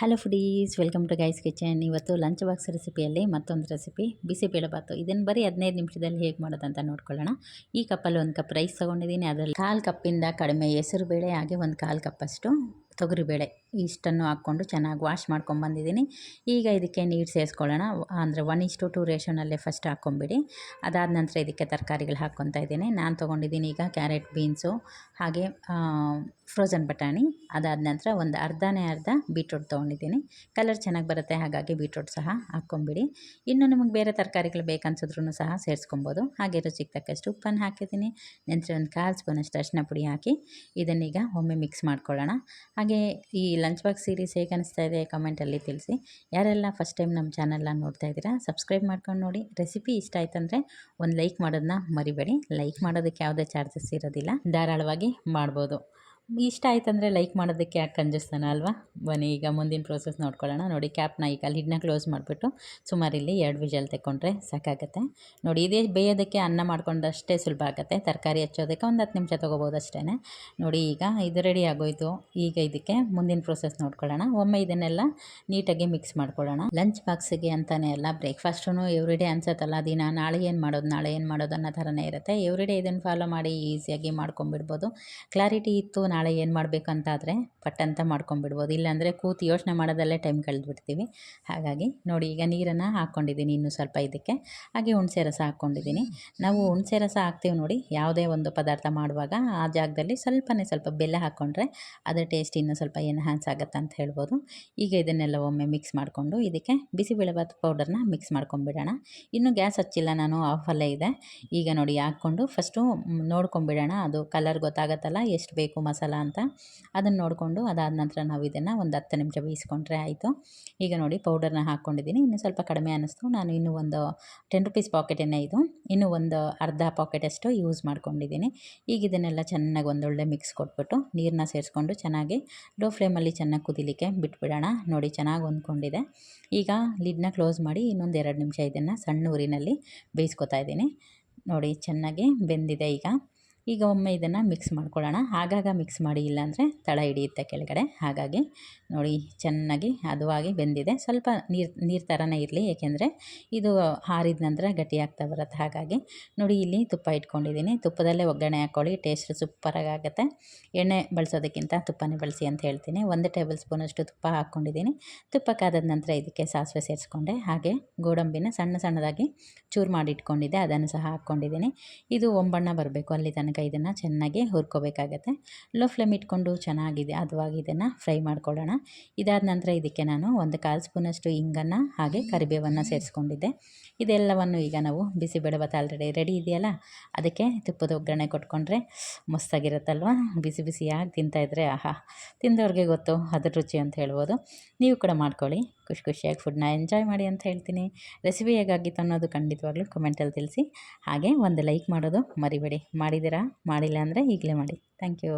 Hello foodies, welcome to guys kitchen. ಇವತ್ತು lunch box ರೆಸಿಪಿಯಲ್ಲಿ ಮತ್ತೊಂದು ರೆಸಿಪಿ ಬಿಸಿಬೇಳೆಬಾತು. ಇದನ್ನು ಬರೀ 15 ನಿಮಿಷದಲ್ಲಿ ಹೇಗೆ ಮಾಡೋದಂತ ನೋಡ್ಕೊಳ್ಳೋಣ. ಈ ಕಪ್ಪಲ್ಲಿ 1 ಕಪ್ ರೈಸ್ ತೊಗೊಂಡಿದ್ದೀನಿ. ಅದರಲ್ಲಿ 1/4 ಕಪ್ಪಿಂದ ಕಡಿಮೆ ಹೆಸರು ಬೇಳೆ, ಹಾಗೆ 1/4 ಕಪ್ಪಷ್ಟು ತೊಗರಿಬೇಳೆ ಇಷ್ಟನ್ನು ಹಾಕ್ಕೊಂಡು ಚೆನ್ನಾಗಿ ವಾಶ್ ಮಾಡ್ಕೊಂಡು ಬಂದಿದ್ದೀನಿ. ಈಗ ಇದಕ್ಕೆ ನೀರು ಸೇರಿಸ್ಕೊಳ್ಳೋಣ. ಅಂದರೆ 1:2 ರೇಷನಲ್ಲೇ ಫಸ್ಟ್ ಹಾಕ್ಕೊಂಬಿಡಿ. ಅದಾದ ನಂತರ ಇದಕ್ಕೆ ತರಕಾರಿಗಳು ಹಾಕ್ಕೊತಾ ಇದ್ದೀನಿ. ನಾನು ತೊಗೊಂಡಿದ್ದೀನಿ ಈಗ ಕ್ಯಾರೆಟ್, ಬೀನ್ಸು, ಹಾಗೆ ಫ್ರೋಝನ್ ಬಟಾಣಿ. ಅದಾದ ನಂತರ ಒಂದು ಅರ್ಧನೇ ಅರ್ಧ ಬೀಟ್ರೂಟ್ ತೊಗೊಂಡಿದ್ದೀನಿ. ಕಲರ್ ಚೆನ್ನಾಗಿ ಬರುತ್ತೆ, ಹಾಗಾಗಿ ಬೀಟ್ರೂಟ್ ಸಹ ಹಾಕ್ಕೊಂಬಿಡಿ. ಇನ್ನು ನಿಮಗೆ ಬೇರೆ ತರಕಾರಿಗಳು ಬೇಕನ್ಸಿದ್ರೂ ಸಹ ಸೇರಿಸ್ಕೊಬೋದು. ಹಾಗೆ ರುಚಿಗೆ ತಕ್ಕಷ್ಟು ಉಪ್ಪನ್ನು ಹಾಕಿದ್ದೀನಿ. ನಂತರ ಒಂದು 1/4 ಸ್ಪೂನಷ್ಟು ಅರಿಶಿನ ಪುಡಿ ಹಾಕಿ ಇದನ್ನೀಗ ಒಮ್ಮೆ ಮಿಕ್ಸ್ ಮಾಡ್ಕೊಳ್ಳೋಣ. ಹಾಗೆ ಈ ಲಂಚ್ ಬಾಕ್ಸ್ ಸೀರೀಸ್ ಹೇಗೆ ಅನಿಸ್ತಾ ಇದೆ ಕಮೆಂಟಲ್ಲಿ ತಿಳಿಸಿ. ಯಾರೆಲ್ಲ ಫಸ್ಟ್ ಟೈಮ್ ನಮ್ಮ ಚಾನಲ್ನ ನೋಡ್ತಾ ಇದ್ದೀರಾ ಸಬ್ಸ್ಕ್ರೈಬ್ ಮಾಡ್ಕೊಂಡು ನೋಡಿ. ರೆಸಿಪಿ ಇಷ್ಟ ಆಯ್ತಂದರೆ ಒಂದು ಲೈಕ್ ಮಾಡೋದನ್ನ ಮರಿಬೇಡಿ. ಲೈಕ್ ಮಾಡೋದಕ್ಕೆ ಯಾವುದೇ ಚಾರ್ಜಸ್ ಇರೋದಿಲ್ಲ, ಧಾರಾಳವಾಗಿ ಮಾಡ್ಬೋದು. ಇಷ್ಟ ಆಯ್ತಂದರೆ ಲೈಕ್ ಮಾಡೋದಕ್ಕೆ ಯಾಕೆ ಕಂಜುಸ್ತಾನ ಅಲ್ವಾ. ಬನ್ನಿ ಈಗ ಮುಂದಿನ ಪ್ರೋಸೆಸ್ ನೋಡ್ಕೊಳ್ಳೋಣ. ನೋಡಿ, ಕ್ಯಾಪ್ನ ಈಗ ಲಿಡ್ನ ಕ್ಲೋಸ್ ಮಾಡಿಬಿಟ್ಟು ಸುಮಾರು ಇಲ್ಲಿ 2 ವಿಷಲ್ ತೆಕ್ಕೊಂಡ್ರೆ ಸಾಕಾಗುತ್ತೆ. ನೋಡಿ, ಇದೇ ಬೇಯೋದಕ್ಕೆ ಅನ್ನ ಮಾಡ್ಕೊಂಡಷ್ಟೇ ಸುಲಭ ಆಗುತ್ತೆ. ತರಕಾರಿ ಹಚ್ಚೋದಕ್ಕೆ ಒಂದು 10 ನಿಮಿಷ ತೊಗೋಬೋದು ಅಷ್ಟೇ. ನೋಡಿ, ಈಗ ಇದು ರೆಡಿ ಆಗೋಯ್ತು. ಈಗ ಇದಕ್ಕೆ ಮುಂದಿನ ಪ್ರೋಸೆಸ್ ನೋಡ್ಕೊಳ್ಳೋಣ. ಒಮ್ಮೆ ಇದನ್ನೆಲ್ಲ ನೀಟಾಗಿ ಮಿಕ್ಸ್ ಮಾಡ್ಕೊಳ್ಳೋಣ. ಲಂಚ್ ಬಾಕ್ಸಿಗೆ ಅಂತಲೇ ಅಲ್ಲ, ಬ್ರೇಕ್ಫಾಸ್ಟೂ ಎವ್ರಿಡೇ ಅನ್ಸತ್ತಲ್ಲ, ದಿನ ನಾಳೆ ಏನು ಮಾಡೋದು ಅನ್ನೋ ಥರನೇ ಇರುತ್ತೆ. ಎವ್ರಿಡೇ ಇದನ್ನು ಫಾಲೋ ಮಾಡಿ ಈಸಿಯಾಗಿ ಮಾಡ್ಕೊಂಬಿಡ್ಬೋದು. ಕ್ಲಾರಿಟಿ ಇತ್ತು ನಾಳೆ ಏನು ಮಾಡಬೇಕು ಅಂತಾದರೆ ಪಟ್ಟಂತ ಮಾಡ್ಕೊಂಬಿಡ್ಬೋದು. ಇಲ್ಲಾಂದರೆ ಕೂತು ಯೋಚನೆ ಮಾಡೋದಲ್ಲೇ ಟೈಮ್ ಕಳೆದ್ಬಿಡ್ತೀವಿ. ಹಾಗಾಗಿ ನೋಡಿ, ಈಗ ನೀರನ್ನು ಹಾಕ್ಕೊಂಡಿದ್ದೀನಿ ಇನ್ನೂ ಸ್ವಲ್ಪ ಇದಕ್ಕೆ. ಹಾಗೆ ಹುಣಸೆ ರಸ ಹಾಕ್ಕೊಂಡಿದ್ದೀನಿ. ನಾವು ಹುಣಸೆ ರಸ ಹಾಕ್ತೀವಿ ನೋಡಿ, ಯಾವುದೇ ಒಂದು ಪದಾರ್ಥ ಮಾಡುವಾಗ ಆ ಜಾಗದಲ್ಲಿ ಸ್ವಲ್ಪ ಬೆಲ್ಲ ಹಾಕ್ಕೊಂಡ್ರೆ ಅದರ ಟೇಸ್ಟ್ ಇನ್ನೂ ಸ್ವಲ್ಪ ಎನ್ಹಾನ್ಸ್ ಆಗುತ್ತೆ ಅಂತ ಹೇಳ್ಬೋದು. ಈಗ ಇದನ್ನೆಲ್ಲ ಒಮ್ಮೆ ಮಿಕ್ಸ್ ಮಾಡಿಕೊಂಡು ಇದಕ್ಕೆ ಬಿಸಿಬೇಳೆಬಾತು ಪೌಡರ್ನ ಮಿಕ್ಸ್ ಮಾಡ್ಕೊಂಬಿಡೋಣ. ಇನ್ನು ಗ್ಯಾಸ್ ಹಚ್ಚಿಲ್ಲ ನಾನು, ಆಫಲ್ಲೇ ಇದೆ. ಈಗ ನೋಡಿ ಹಾಕ್ಕೊಂಡು ಫಸ್ಟು ನೋಡ್ಕೊಂಬಿಡೋಣ, ಅದು ಕಲರ್ ಗೊತ್ತಾಗತ್ತಲ್ಲ ಎಷ್ಟು ಬೇಕು ಮಸಾಲ ಅಂತ. ಅದನ್ನು ನೋಡಿಕೊಂಡು ಅದಾದ ನಂತರ ನಾವು ಇದನ್ನು ಒಂದು 10 ನಿಮಿಷ ಬೇಯಿಸ್ಕೊಂಡ್ರೆ ಆಯಿತು. ಈಗ ನೋಡಿ, ಪೌಡರ್ನ ಹಾಕ್ಕೊಂಡಿದ್ದೀನಿ. ಇನ್ನೂ ಸ್ವಲ್ಪ ಕಡಿಮೆ ಅನ್ನಿಸ್ತು. ನಾನು ಇನ್ನೂ ಒಂದು 10 ರುಪೀಸ್ ಪಾಕೆಟನ್ನೇ ಇದು, ಇನ್ನೂ ಒಂದು ಅರ್ಧ ಪಾಕೆಟಷ್ಟು ಯೂಸ್ ಮಾಡ್ಕೊಂಡಿದ್ದೀನಿ. ಈಗ ಇದನ್ನೆಲ್ಲ ಚೆನ್ನಾಗಿ ಒಂದೊಳ್ಳೆ ಮಿಕ್ಸ್ ಕೊಟ್ಬಿಟ್ಟು ನೀರನ್ನ ಸೇರಿಸ್ಕೊಂಡು ಚೆನ್ನಾಗಿ ಲೋ ಫ್ಲೇಮಲ್ಲಿ ಚೆನ್ನಾಗಿ ಕುದಿಲಿಕ್ಕೆ ಬಿಟ್ಬಿಡೋಣ. ನೋಡಿ, ಚೆನ್ನಾಗಿ ಹೊಂದ್ಕೊಂಡಿದೆ. ಈಗ ಲಿಡ್ನ ಕ್ಲೋಸ್ ಮಾಡಿ ಇನ್ನೊಂದು 2 ನಿಮಿಷ ಇದನ್ನು ಸಣ್ಣ ಊರಿನಲ್ಲಿ ಬೇಯಿಸ್ಕೊತಾ ಇದ್ದೀನಿ. ನೋಡಿ, ಚೆನ್ನಾಗಿ ಬೆಂದಿದೆ. ಈಗ ಒಮ್ಮೆ ಇದನ್ನು ಮಿಕ್ಸ್ ಮಾಡ್ಕೊಳ್ಳೋಣ. ಆಗಾಗ ಮಿಕ್ಸ್ ಮಾಡಿ, ಇಲ್ಲಾಂದರೆ ತಳ ಹಿಡಿಯುತ್ತೆ ಕೆಳಗಡೆ. ಹಾಗಾಗಿ ನೋಡಿ, ಚೆನ್ನಾಗಿ ಹದವಾಗಿ ಬೆಂದಿದೆ. ಸ್ವಲ್ಪ ನೀರು ಥರನೇ ಇರಲಿ, ಏಕೆಂದರೆ ಇದು ಆರಿದ ನಂತರ ಗಟ್ಟಿಯಾಗ್ತಾ ಬರುತ್ತೆ. ಹಾಗಾಗಿ ನೋಡಿ, ಇಲ್ಲಿ ತುಪ್ಪ ಇಟ್ಕೊಂಡಿದ್ದೀನಿ. ತುಪ್ಪದಲ್ಲೇ ಒಗ್ಗರಣೆ ಹಾಕ್ಕೊಳ್ಳಿ, ಟೇಸ್ಟ್ ಸೂಪರಾಗಿ ಆಗುತ್ತೆ. ಎಣ್ಣೆ ಬಳಸೋದಕ್ಕಿಂತ ತುಪ್ಪನೇ ಬಳಸಿ ಅಂತ ಹೇಳ್ತೀನಿ. 1 ಟೇಬಲ್ ಸ್ಪೂನಷ್ಟು ತುಪ್ಪ ಹಾಕ್ಕೊಂಡಿದ್ದೀನಿ. ತುಪ್ಪ ಕಾದ ನಂತರ ಇದಕ್ಕೆ ಸಾಸಿವೆ ಸೇರಿಸ್ಕೊಂಡೆ. ಹಾಗೆ ಗೋಡಂಬಿನ ಸಣ್ಣದಾಗಿ ಚೂರು ಮಾಡಿ ಇಟ್ಕೊಂಡಿದ್ದೆ, ಅದನ್ನು ಸಹ ಹಾಕ್ಕೊಂಡಿದ್ದೀನಿ. ಇದು ಒಂಬಣ್ಣ ಬರಬೇಕು, ಅಲ್ಲಿ ತನಕ ಇದನ್ನು ಚೆನ್ನಾಗಿ ಹುರ್ಕೋಬೇಕಾಗತ್ತೆ. ಲೋ ಫ್ಲೇಮ್ ಇಟ್ಕೊಂಡು ಚೆನ್ನಾಗಿದೆ ಹದವಾಗಿ ಇದನ್ನು ಫ್ರೈ ಮಾಡ್ಕೊಳ್ಳೋಣ. ಇದಾದ ನಂತರ ಇದಕ್ಕೆ ನಾನು ಒಂದು 1/4 ಸ್ಪೂನಷ್ಟು ಇಂಗನ್ನು ಹಾಗೆ ಕರಿಬೇವನ್ನು ಸೇರಿಸ್ಕೊಂಡಿದ್ದೆ. ಇದೆಲ್ಲವನ್ನು ಈಗ ನಾವು ಬಿಸಿಬೇಳೆಬಾತು ಆಲ್ರೆಡಿ ರೆಡಿ ಇದೆಯಲ್ಲ, ಅದಕ್ಕೆ ತುಪ್ಪದ ಒಗ್ಗರಣೆ ಕೊಟ್ಕೊಂಡ್ರೆ ಮಸ್ತಾಗಿರುತ್ತಲ್ವ. ಬಿಸಿಯಾಗಿ ತಿಂತಾಯಿದ್ರೆ ಆಹಾ, ತಿಂದವ್ರಿಗೆ ಗೊತ್ತು ಅದ್ರ ರುಚಿ ಅಂತ ಹೇಳ್ಬೋದು. ನೀವು ಕೂಡ ಮಾಡ್ಕೊಳ್ಳಿ, ಖುಷಿಯಾಗಿ ಫುಡ್ನ ಎಂಜಾಯ್ ಮಾಡಿ ಅಂತ ಹೇಳ್ತೀನಿ. ರೆಸಿಪಿ ಹೇಗಾಗಿತ್ತು ಅನ್ನೋದು ಖಂಡಿತವಾಗ್ಲೂ ಕಮೆಂಟಲ್ಲಿ ತಿಳಿಸಿ. ಹಾಗೆ ಒಂದು ಲೈಕ್ ಮಾಡೋದು ಮರಿಬೇಡಿ. ಮಾಡಿದ್ದೀರಾ? ಮಾಡಿಲ್ಲ ಅಂದರೆ ಈಗಲೇ ಮಾಡಿ. Thank you.